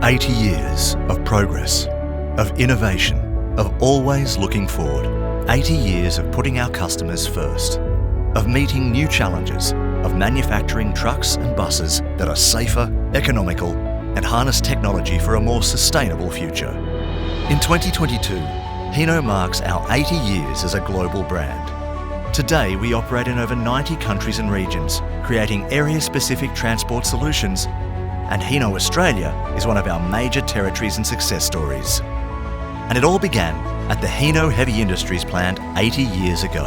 80 years of progress, of innovation, of always looking forward. 80 years of putting our customers first, of meeting new challenges, of manufacturing trucks and buses that are safer, economical, and harness technology for a more sustainable future. In 2022, Hino marks our 80 years as a global brand. Today, we operate in over 90 countries and regions, creating area-specific transport solutions, and Hino Australia is one of our major territories and success stories. And it all began at the Hino Heavy Industries plant 80 years ago.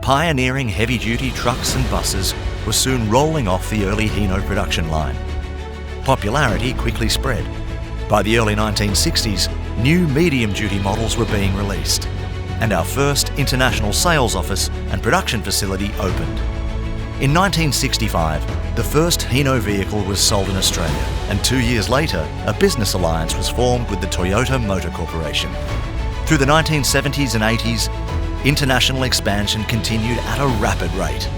Pioneering heavy-duty trucks and buses was soon rolling off the early Hino production line. Popularity quickly spread. By the early 1960s, new medium-duty models were being released, and our first international sales office and production facility opened. In 1965, the first Hino vehicle was sold in Australia, and 2 years later, a business alliance was formed with the Toyota Motor Corporation. Through the 1970s and 80s, international expansion continued at a rapid rate.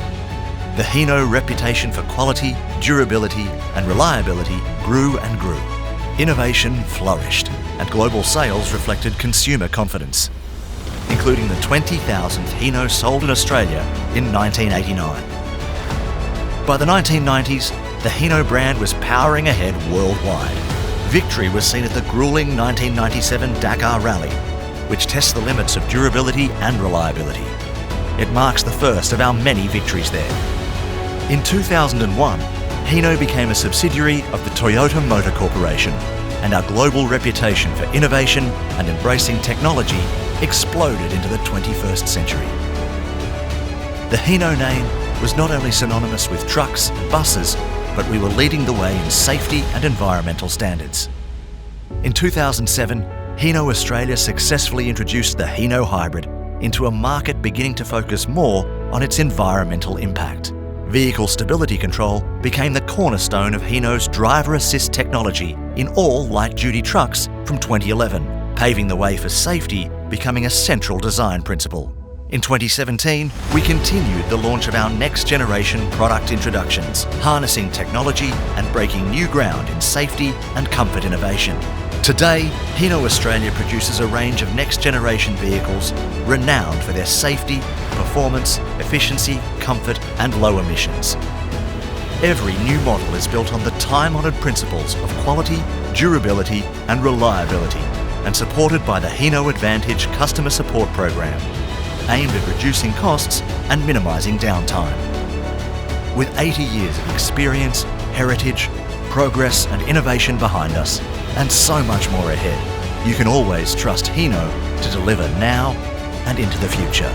The Hino reputation for quality, durability, and reliability grew and grew. Innovation flourished, and global sales reflected consumer confidence, including the 20,000th Hino sold in Australia in 1989. By the 1990s, the Hino brand was powering ahead worldwide. Victory was seen at the grueling 1997 Dakar Rally, which tests the limits of durability and reliability. It marks the first of our many victories there. In 2001, Hino became a subsidiary of the Toyota Motor Corporation, and our global reputation for innovation and embracing technology exploded into the 21st century. The Hino name was not only synonymous with trucks and buses, but we were leading the way in safety and environmental standards. In 2007, Hino Australia successfully introduced the Hino Hybrid into a market beginning to focus more on its environmental impact. Vehicle stability control became the cornerstone of Hino's driver assist technology in all light-duty trucks from 2011, paving the way for safety becoming a central design principle. In 2017, we continued the launch of our next-generation product introductions, harnessing technology and breaking new ground in safety and comfort innovation. Today, Hino Australia produces a range of next-generation vehicles renowned for their safety, performance, efficiency, comfort, and low emissions. Every new model is built on the time-honoured principles of quality, durability, and reliability, and supported by the Hino Advantage customer support program, aimed at reducing costs and minimising downtime. With 80 years of experience, heritage, progress and innovation behind us, and so much more ahead, you can always trust Hino to deliver now and into the future.